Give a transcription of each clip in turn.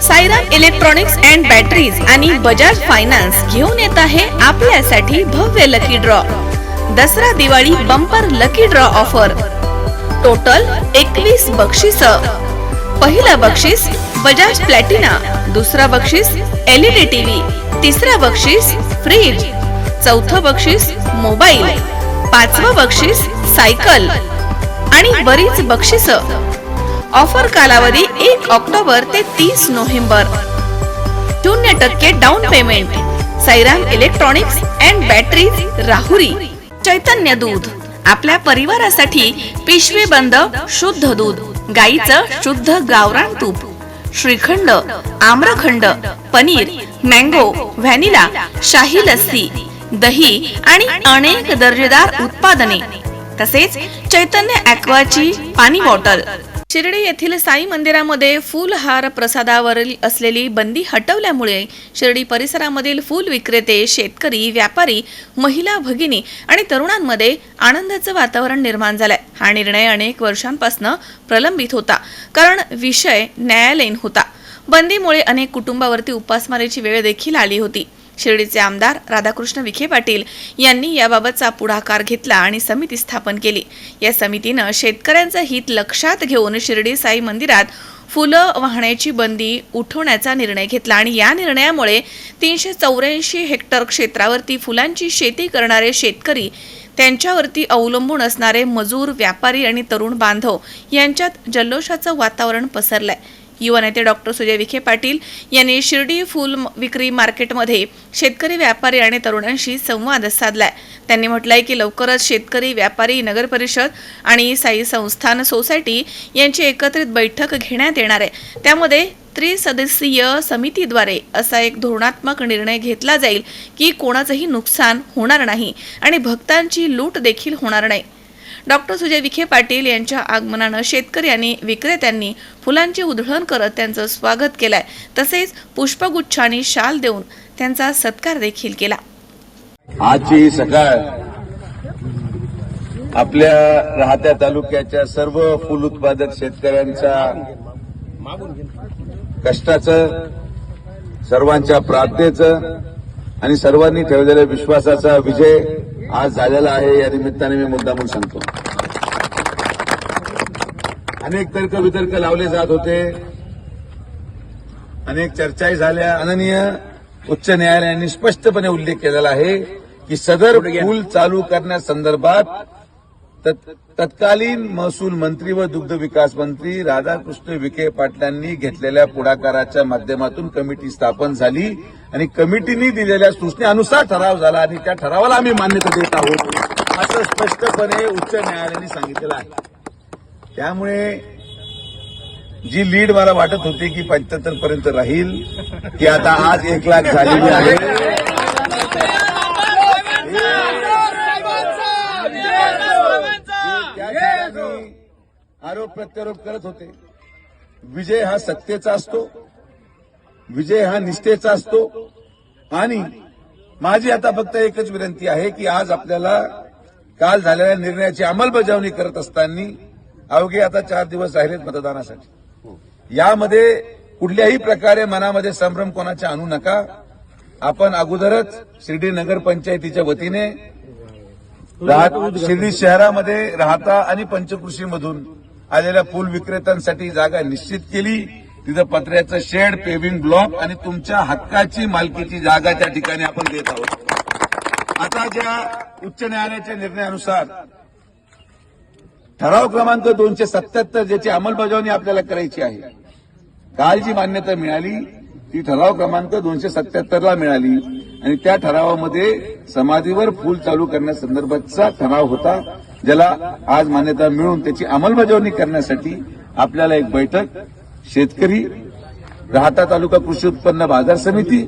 Sairam electronics and batteries आणि Bajaj finance घेऊन येत आहे आपल्यासाठी भव्य lucky draw. Dasara Diwali bumper lucky draw offer. Total 21 बक्षीस. पहिला बक्षीस बजाज प्लॅटिना, दुसरा बक्षीस LED टीव्ही, तिसरा बक्षीस फ्रीज, चौथं बक्षीस मोबाईल, पाचवं बक्षीस सायकल आणि बरीच बक्षीस. ऑफर कालावधी 1 ऑक्टोबर ते 30 November. 0% down payment. Sairam electronics and batteries, Rahuri. Chaitanya दूध, आपल्या परिवारासाठी पिशवी बंद शुद्ध दूध, गाईचं शुद्ध गावरान तूप. श्रीखंड, आम्रखंड, पनीर, मँगो, व्हॅनिला, शाही लस्सी, दही आणि अनेक दर्जेदार उत्पादने. तसेच चैतन्य ॲक्वाची पाणी बॉटल. शिर्डी येथील साई मंदिरामध्ये फुलहार प्रसादावरील असलेली बंदी हटवल्यामुळे शिर्डी परिसरामधील फुल विक्रेते, शेतकरी, व्यापारी, महिला, भगिनी आणि तरुणांमध्ये आनंदाचं वातावरण निर्माण झालंय. हा निर्णय अनेक वर्षांपासून प्रलंबित होता, कारण विषय न्यायालयीन होता. बंदीमुळे अनेक कुटुंबावरती उपासमारीची वेळ देखील आली होती. शिर्डीचे आमदार राधाकृष्ण विखे पाटील यांनी याबाबतचा पुढाकार घेतला आणि समिती स्थापन केली. या समितीनं शेतकऱ्यांचं हित लक्षात घेऊन शिर्डी साई मंदिरात फुलं वाहण्याची बंदी उठवण्याचा निर्णय घेतला आणि या निर्णयामुळे 384 हेक्टर क्षेत्रावरती फुलांची शेती करणारे शेतकरी, त्यांच्यावरती अवलंबून असणारे मजूर, व्यापारी आणि तरुण बांधव यांच्यात जल्लोषाचं वातावरण पसरलंय. युवा नेते डॉक्टर सुजय विखे पाटील यांनी शिर्डी फुल विक्री मार्केटमध्ये शेतकरी, व्यापारी आणि तरुणांशी संवाद साधलाय. त्यांनी म्हटलंय की लवकरच शेतकरी, व्यापारी, नगर परिषद आणि साई संस्थान सोसायटी यांची एकत्रित बैठक घेण्यात येणार आहे. त्यामध्ये त्रिसदस्यीय समितीद्वारे असा एक धोरणात्मक निर्णय घेतला जाईल की कोणाचंही नुकसान होणार नाही आणि भक्तांची लूट देखील होणार नाही. डॉक्टर सुजय विखे पाटील यांच्या आगमनानं शेतकरी आणि विक्रेत्यांनी फुलांची उधळण करत त्यांचं स्वागत केलंय. तसेच पुष्पगुच्छ आणि शाल देऊन त्यांचा सत्कार देखील केला. आजची सकाळ आपल्या राहत्या तालुक्याच्या सर्व फुल उत्पादक शेतकऱ्यांच्या कष्टाचं, सर्वांच्या प्रार्थनेचं आणि सर्वांनी ठेवलेल्या विश्वासाचा विजय आज झालेला आहे. या निमित्ताने मी मुद्दामून सांगतो, अनेक तर्क वितर्क लावले जात होते, अनेक चर्चाही झाल्या. माननीय उच्च न्यायालयाने स्पष्टपणे उल्लेख केलेला आहे की सदर फूल चालू करण्यासंदर्भात तत्कालीन महसूल मंत्री व दुग्ध विकास मंत्री राधाकृष्ण विखे पाटलांनी घेतलेल्या पुढाकाराच्या माध्यमातून कमिटी स्थापन झाली आणि कमिटीने दिलेल्या सूचनेनुसार ठराव झाला आणि त्या ठरावाला आम्ही मान्यता देत आहोत, असं स्पष्टपणे उच्च न्यायालयाने सांगितलेलं आहे. त्यामुळे जी लीड मला वाटत होती की 75 पर्यंत राहील, ती आता आज 1 लाख झालेली आहे. आरोप प्रत्यारोप करत होते. विजय हा सत्तेचा असतो, विजय हा निष्ठेचा असतो. आणि माझी आता फक्त एकच विनंती आहे की आज आपल्याला काल झालेल्या निर्णयाची अंमलबजावणी करत असताना अवघे आता 4 दिवस राहिलेत मतदानासाठी. यामध्ये कुठल्याही प्रकारे मनामध्ये संभ्रम कोणाच्या आणू नका. आपण अगोदरच शिर्डी नगर पंचायतीच्या वतीने शिर्डी शहरामध्ये राहता आणि पंचकृषीमधून आलेल्या फुल विक्रेत्यांसाठी जागा निश्चित केली. तिथं पत्र्याचं शेड, पेव्हिंग ब्लॉक आणि तुमच्या हक्काची मालकीची जागा त्या ठिकाणी आपण देत आहोत. आता ज्या उच्च न्यायालयाच्या निर्णयानुसार ठराव क्रमांक 277 ज्याची अंमलबजावणी आपल्याला करायची आहे, काल जी मान्यता मिळाली ती ठराव क्रमांक 277 ला मिळाली आणि त्या ठरावामध्ये समाधीवर फूल चालू करण्यासंदर्भातचा ठराव होता, ज्याला आज मान्यता मिळून त्याची अंमलबजावणी करण्यासाठी आपल्याला एक बैठक शेतकरी, राहता तालुका कृषी उत्पन्न बाजार समिती,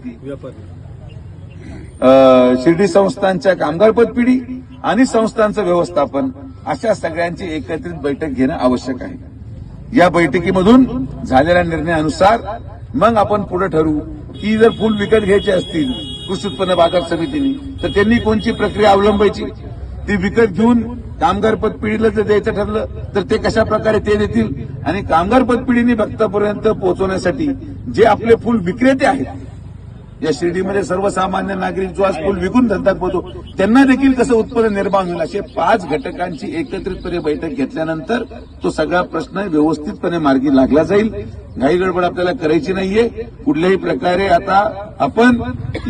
शिर्डी संस्थांच्या कामगार पतपिढी आणि संस्थांचं व्यवस्थापन अशा सगळ्यांची एकत्रित बैठक घेणं आवश्यक आहे. या बैठकीमधून झालेल्या निर्णयानुसार मग आपण पुढे ठरवू की जर फुल विकत घ्यायचे असतील कृषी उत्पन्न बाजार समितीने तर त्यांनी कोणती प्रक्रिया अवलंबायची, ती विकत घेऊन कामगार पतपिढीला जर द्यायचं ठरलं तर ते कशा प्रकारे ते देतील. आणि कामगार पतपिढीने भक्तापर्यंत पोहोचवण्यासाठी जे आपले फुल विक्रेते आहेत, या शिर्डीमध्ये सर्वसामान्य नागरिक जो आज फुल विकून धंदा करतो त्यांना देखील कसं उत्पन्न निर्माण होईल, असे 5 घटकांची एकत्रितपणे बैठक घेतल्यानंतर तो सगळा प्रश्न व्यवस्थितपणे मार्गी लागला जाईल. घाई गडबड आपल्याला करायची नाहीये कुठल्याही प्रकारे. आता आपण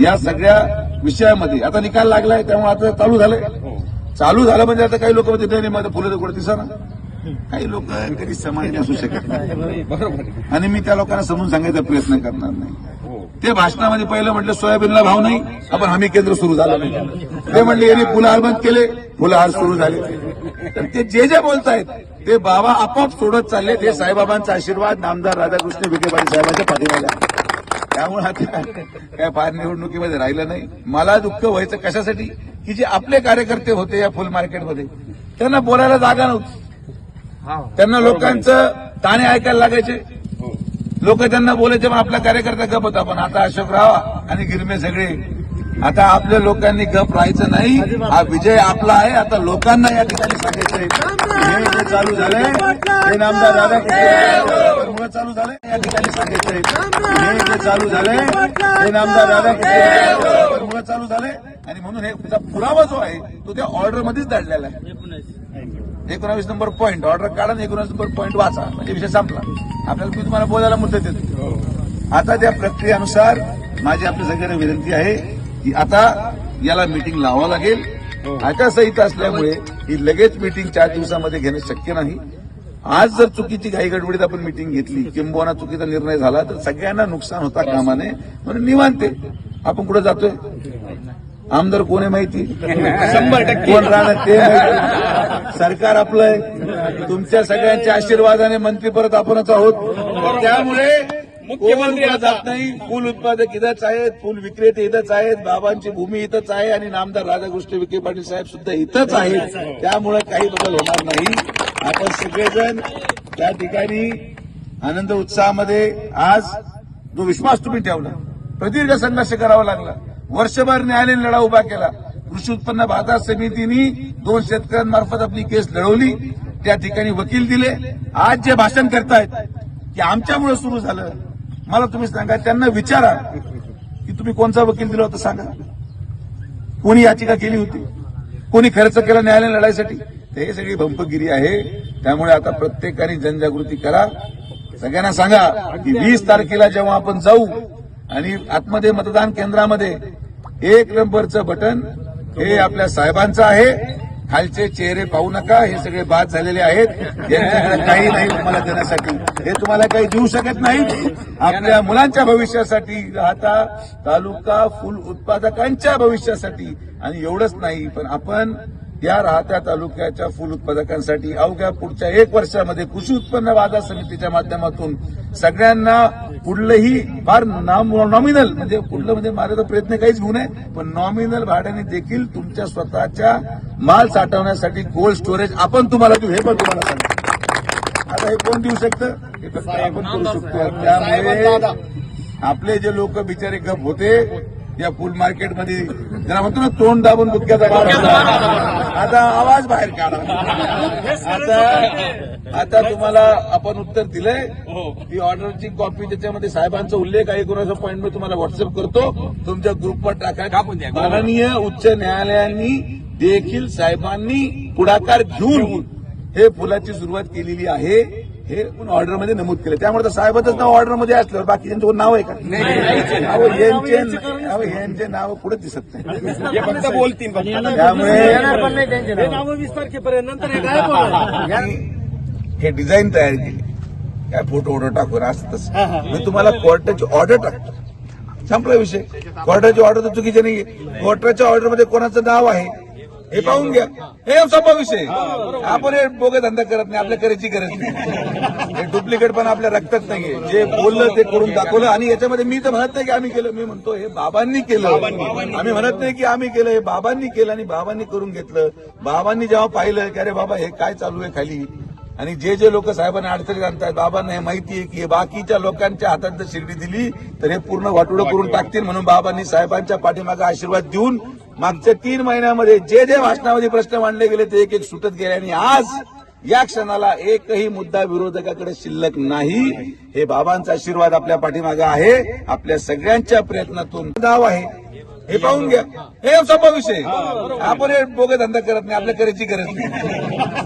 या सगळ्या विषयामध्ये आता निकाल लागलाय त्यामुळे आता चालू झालं म्हणजे आता काही लोक म्हणते नाही माझं फुलं तर कुठे दिसा. काही लोक कधी समाधानी असू शकत नाही आणि मी त्या लोकांना समजून सांगायचा प्रयत्न करणार नाही. ते भाषणामध्ये पहिलं म्हटलं सोयाबीनला भाव नाही, आपण हमी केंद्र सुरू झालं नाही. ते म्हणले यांनी फुलहार बंद केले, फुलहार सुरू झाले. तर ते जे बोलतायत ते बाबा आपोआप सोडत चालले. ते साईबाबांचा आशीर्वाद नामदार राधाकृष्ण विखे पाटील साहेबांच्या पाठीमागे आहे. त्यामुळे आता काय फार निवडणुकीमध्ये राहिलं नाही. मला दुःख व्हायचं कशासाठी की जे आपले कार्यकर्ते होते या फुल मार्केटमध्ये त्यांना बोलायला जागा नव्हती. त्यांना लोकांचं ताणे ऐकायला लागायचे. लोक त्यांना बोलायचे पण आपला कार्यकर्ता गप होता. पण आता अशोकराव आणि गिरमे सगळे आता आपल्या लोकांनी गप राहायचं नाही. हा विजय आपला आहे. आता लोकांना या ठिकाणी सांगायचंय हे जे चालू झालंय हे नामदार राधाकृष्ण चालू झालंय. या ठिकाणी सांगायचंय हे जे चालू झालंय हे नामदार राधाकृष्ण चालू झालंय. आणि म्हणून हे पुरावा जो आहे तो त्या ऑर्डरमध्येच दडलेला आहे. 19 नंबर पॉईंट ऑर्डर काढा, 19 नंबर पॉईंट वाचा म्हणजे विषय संपला. आपल्याला मी तुम्हाला बोलायला मुद्दे देतो. आता त्या प्रक्रियेनुसार माझी आपल्या सगळ्यांना विनंती आहे की आता याला मीटिंग लावावं लागेल. आचारसंहिता असल्यामुळे ही लगेच मीटिंग 4 दिवसामध्ये घेणं शक्य नाही. आज जर चुकीची घाई गडबडीत आपण मीटिंग घेतली किंबहुना चुकीचा निर्णय झाला तर सगळ्यांना नुकसान होता कामा नये. म्हणून निवांत आपण कुठे जातोय, आमदार कोण आहे माहिती, 100% कोण राहणार ते माहिती. सरकार आपलं आहे. तुमच्या सगळ्यांच्या आशीर्वादाने मंत्री परत आपणच आहोत. त्यामुळे मुख्यमंत्री जात नाही. फुल उत्पादक इथंच आहेत, फुल विक्रेते इथंच आहेत, बाबांची भूमी इथंच आहे आणि नामदार राधाकृष्ण विखे पाटील साहेब सुद्धा इथंच आहेत. त्यामुळे काही बदल होणार नाही. आपण सगळेजण त्या ठिकाणी आनंद उत्साहामध्ये आज जो विश्वास तुम्ही ठेवला, प्रदीर्घ संघर्ष करावा लागला, वर्षभर न्यायालयीन लढा उभा केला, कृषी उत्पन्न बाजार समितीने 2 शेतकऱ्यांमार्फत आपली केस लढवली, त्या ठिकाणी वकील दिले. आज जे भाषण करतायत की आमच्यामुळे सुरू झालं, मला तुम्ही सांगा, त्यांना विचारा की तुम्ही कोणता वकील दिला होता सांगा, कोणी याचिका केली होती, कोणी खर्च केला न्यायालयीन लढाईसाठी. हे सगळी भंपगिरी आहे. त्यामुळे आता प्रत्येकाने जनजागृती करा. सगळ्यांना सांगा की 20 तारखेला जेव्हा आपण जाऊ आणि आतमध्ये मतदान केंद्रामध्ये 1 नंबरचं बटन हे आपल्या साहेबांचं आहे. खालचे चेहरे पाहू नका, हे सगळे बाद झालेले आहेत. यांच्याकडे काही नाही तुम्हाला देण्यासाठी, हे तुम्हाला काही देऊ शकत नाही. आपल्या मुलांच्या भविष्यासाठी, राहता तालुका फुल उत्पादकांच्या भविष्यासाठी. आणि एवढंच नाही, पण आपण या राहत्या तालुक्याच्या फुल उत्पादकांसाठी अवघ्या पुढच्या 1 वर्षामध्ये कृषी उत्पन्न बाजार समितीच्या माध्यमातून सगळ्यांना कुठलंही फार नॉमिनल म्हणजे कुठलं म्हणजे माझा प्रयत्न काहीच घेऊ नये, पण नॉमिनल भाड्याने देखील तुमच्या स्वतःच्या माल साठवण्यासाठी कोल्ड स्टोरेज आपण तुम्हाला देऊ. हे पण तुम्हाला सांगतो. आता हे कोण देऊ शकतं, हे फक्त आपण करू शकतो. त्यामुळे आपले जे लोक बिचारे गप होते या फुल मार्केटमध्ये, ज्यांना म्हणतो ना तोंड दाबून गुटक्याचा बार, आता आवाज बाहेर काढा. आता तुम्हाला आपण उत्तर दिलंय. ती ऑर्डरची कॉपी ज्याच्यामध्ये साहेबांचा उल्लेख आहे 19 पॉईंट मी तुम्हाला व्हॉट्सअप करतो, तुमच्या ग्रुपवर टाका. माननीय उच्च न्यायालयाने देखील साहेबांनी पुढाकार घेऊन हे फुलाची सुरुवात केलेली आहे, हे ऑर्डरमध्ये नमूद केलं. त्यामुळे साहेबांचं नाव ऑर्डरमध्ये असल्यावर बाकी त्यांचं नाव आहे का? यांचे नाव पुढे दिसत नाही, फक्त बोलतील. त्यामुळे हे डिझाईन तयार केली, काय फोटो टाकून असं तसं. मी तुम्हाला कोर्टाची ऑर्डर टाकतो, संपला विषय. कोर्टाची ऑर्डर तर चुकीची नाहीये. कोर्टाच्या ऑर्डरमध्ये कोणाचं नाव आहे हे पाहून घ्या, हे सोपा विषय. आपण हे बोगे धंदा करत नाही, आपल्या करायची गरज नाही. हे डुप्लिकेट पण आपल्या रक्तात नाहीये. जे बोललं ते करून दाखवलं. आणि याच्यामध्ये मी तर म्हणत नाही की आम्ही केलं, मी म्हणतो हे बाबांनी केलं. आम्ही म्हणत नाही की आम्ही केलं, हे बाबांनी केलं आणि बाबांनी करून घेतलं. बाबांनी जेव्हा पाहिलं की अरे बाबा हे काय चालू आहे खाली, आणि जे लोक साहेबांना अडचणीत आणतात, बाबांना हे माहिती आहे की बाकीच्या लोकांच्या हातात जर शिर्डी दिली तर हे पूर्ण वाटोळं करून टाकतील. म्हणून बाबांनी साहेबांच्या पाठीमागे आशीर्वाद देऊन मागच्या 3 महिन्यामध्ये जे जे भाषणामध्ये प्रश्न मांडले गेले ते एक एक सुटत गेले आणि आज या क्षणाला एकही मुद्दा विरोधकाकडे शिल्लक नाही. हे बाबांचा आशीर्वाद आपल्या पाठीमागे आहे. आपल्या सगळ्यांच्या प्रयत्नातून दाव आहे हे पाहून घ्या. हे सोपा विषय. आपण हे बोगस धंदा करत नाही. आपल्या करायची गरज नाही.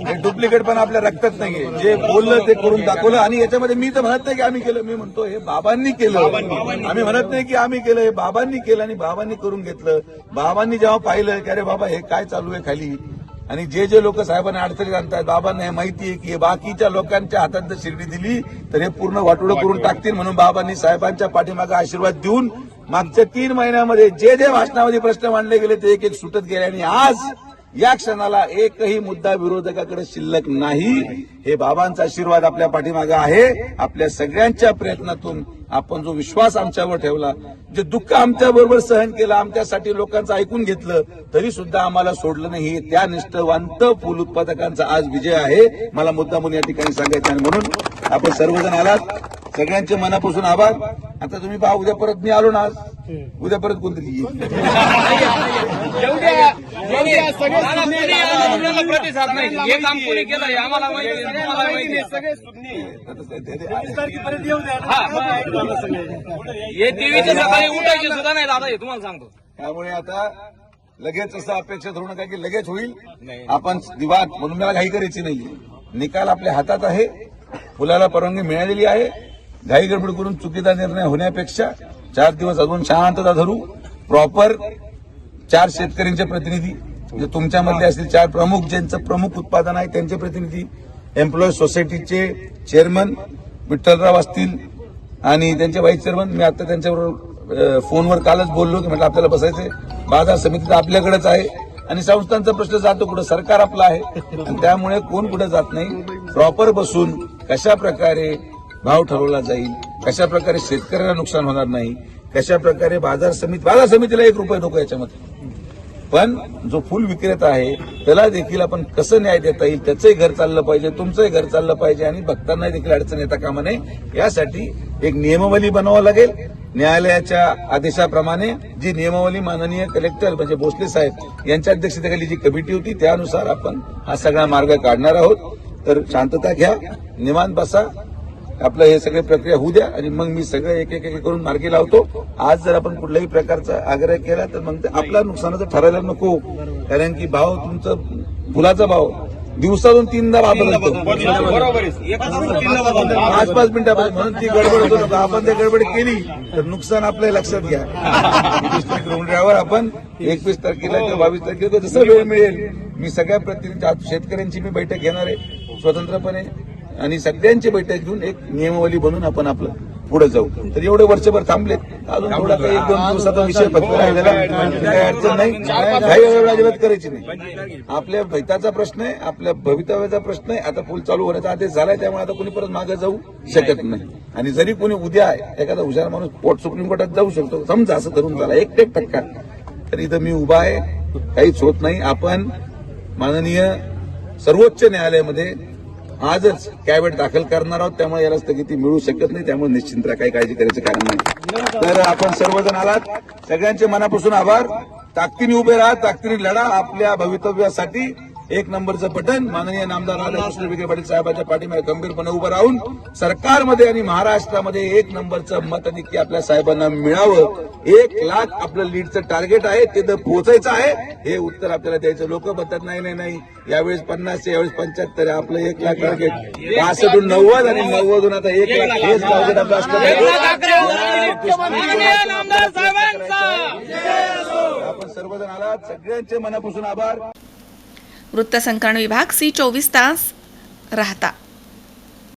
हे डुप्लिकेट पण आपल्या रक्तात नाहीये. जे बोललं ते करून दाखवलं. आणि याच्यामध्ये मी तर म्हणत नाही की आम्ही केलं. मी म्हणतो हे बाबांनी केलं. आम्ही म्हणत नाही की आम्ही केलं. हे बाबांनी केलं आणि बाबांनी करून घेतलं. बाबांनी जेव्हा पाहिलं की अरे बाबा हे काय चालू आहे खाली आणि जे जे लोक साहेबांना अडचणीत आणतात बाबांना हे माहिती आहे की बाकीच्या लोकांच्या हातात जर शिर्डी दिली तर हे पूर्ण वाटोळं करून टाकतील. म्हणून बाबांनी साहेबांच्या पाठीमागे आशीर्वाद देऊन मागच्या 3 महिन्यामध्ये जे जे भाषणामध्ये प्रश्न मांडले गेले ते एक एक सुटत गेले आणि आज या क्षणाला एकही मुद्दा विरोधकाकडे शिल्लक नाही. हे बाबांचा आशीर्वाद आपल्या पाठीमागे आहे. आपल्या सगळ्यांच्या प्रयत्नातून आपण जो विश्वास आमच्यावर ठेवला, जे दुःख आमच्या बरोबर सहन केलं, आमच्यासाठी लोकांचं ऐकून घेतलं तरी सुद्धा आम्हाला सोडलं नाही. त्या निष्ठावंत फूल उत्पादकांचा आज विजय आहे. मला मुद्दामून या ठिकाणी सांगायचं आहे. म्हणून आपण सर्वजण आलात. सगळ्यांचे मनापासून आभार. आता तुम्ही पहा उद्या परत मी आलो ना आज उद्या परत कोणतरी येईल. प्रतिसाद नाही. हे काम कोणी केलं हे आम्हाला माहिती आहे. तुम्हाला माहिती आहे. हे टीव्हीच्या सकाळी उठायचे सुद्धा नाही दादा. हे तुम्हाला सांगतो. त्यामुळे आता लगेच असं अपेक्षा धरू नका की लगेच होईल. आपण विवाद म्हणून मला घाई करायची नाही. निकाल आपल्या हातात आहे. फुलाला परवानगी मिळालेली आहे. घाई गडबड करून चुकीचा निर्णय होण्यापेक्षा 4 दिवस अजून शांतता धरू. प्रॉपर 4 शेतकऱ्यांचे प्रतिनिधी म्हणजे तुमच्यामधले असतील 4 प्रमुख ज्यांचं प्रमुख उत्पादन आहे त्यांचे प्रतिनिधी, एम्प्लॉई सोसायटीचे चेअरमन विठ्ठलराव असतील आणि त्यांचे व्हाईस चेअरमन. मी आता त्यांच्याबरोबर फोनवर कालच बोललो की म्हटलं आपल्याला बसायचंय. बाजार समिती तर आपल्याकडेच आहे आणि संस्थांचा प्रश्न जातो कुठं, सरकार आपलं आहे आणि त्यामुळे कोण कुठं जात नाही. प्रॉपर बसून कशा प्रकारे भाव ठरवला जाईल, कशा प्रकारे शेतकऱ्यांना नुकसान होणार नाही, कशा प्रकारे बाजार समितीला 1 रुपये नको याच्यामध्ये, पण जो फुल विक्रेता आहे त्याला देखील आपण कसं न्याय देता येईल त्याचंही घर चाललं पाहिजे, तुमचंही घर चाललं पाहिजे आणि भक्तांना देखील अडचण येता कामा नये. यासाठी एक नियमावली बनवावं लागेल. न्यायालयाच्या आदेशाप्रमाणे जी नियमावली माननीय कलेक्टर म्हणजे भोसले साहेब यांच्या अध्यक्षतेखाली जी कमिटी होती त्यानुसार आपण हा सगळा मार्ग काढणार आहोत. तर शांतता घ्या, निवांत बसा, आपलं हे सगळे प्रक्रिया होऊ द्या आणि मग मी सगळं एक एक करून मार्गी लावतो. आज जर आपण कुठल्याही प्रकारचा आग्रह केला तर मग आपला नुकसानाचं ठरायला नको. कारण की भाव तुमचं फुलाचा भाव दिवसातून 3दा बदलतो. 5-5 मिनिटापासून. म्हणून ती गडबड होतो नका. आपण ते गडबड केली तर नुकसान आपल्या लक्षात घ्या. 21 तारखेवर आपण 21 तारखेला किंवा 22 तारखेला जसं वेळ मिळेल मी सगळ्या प्रतिनिधी शेतकऱ्यांची मी बैठक घेणार आहे स्वतंत्रपणे आणि सगळ्यांची बैठक घेऊन एक नियमावली बनवून आपण आपलं पुढे जाऊ. तर एवढे वर्षभर थांबले अजून थोडा काही 1-2 दिवसाचा विषय फक्त राहिलेला काही अडचण नाही. काही अजिबात करायची नाही. आपल्या हिताचा प्रश्न आहे, आपल्या भवितव्याचा प्रश्न आहे. आता पूल चालू होण्याचा आदेश झालाय त्यामुळे आता कोणी परत मागे जाऊ शकत नाही. आणि जरी कोणी उद्या एखादा हुशार माणूस सुप्रीम कोर्टात जाऊ शकतो समजा असं धरून झाला 1% तर इथं मी उभा आहे. काहीच होत नाही. आपण माननीय सर्वोच्च न्यायालयामध्ये आजच कॅबिनेट दाखल करणार आहोत. त्यामुळे याला स्थगिती मिळू शकत नाही. त्यामुळे निश्चिंत राहा, काही काळजी करायचं कारण नाही. तर आपण सर्वजण आलात. सगळ्यांचे मनापासून आभार. ताकदीने उभे राहा, ताकदीने लढा. आपल्या भवितव्यासाठी 1 नंबरचं बटन माननीय नामदार राधाकृष्ण विखे पाटील साहेबांच्या पाठीमागे गंभीरपणे उभं राहून सरकारमध्ये आणि महाराष्ट्रामध्ये 1 नंबरचं मताधिक्य आपल्या साहेबांना मिळावं. 1 लाख आपलं लीडचं टार्गेट आहे, ते तर पोहोचायचं आहे. हे उत्तर आपल्याला द्यायचं. लोक म्हणतात नाही यावेळेस 50 यावेळेस 75 आपलं 1 लाख टार्गेट 65 90 आणि 90 आता 1 लाख हेच टार्गेट आपलं असलं आपण सर्वजण आलात. सगळ्यांचे मनापासून आभार. वृत्तसंकलन विभाग C24 तास राहता.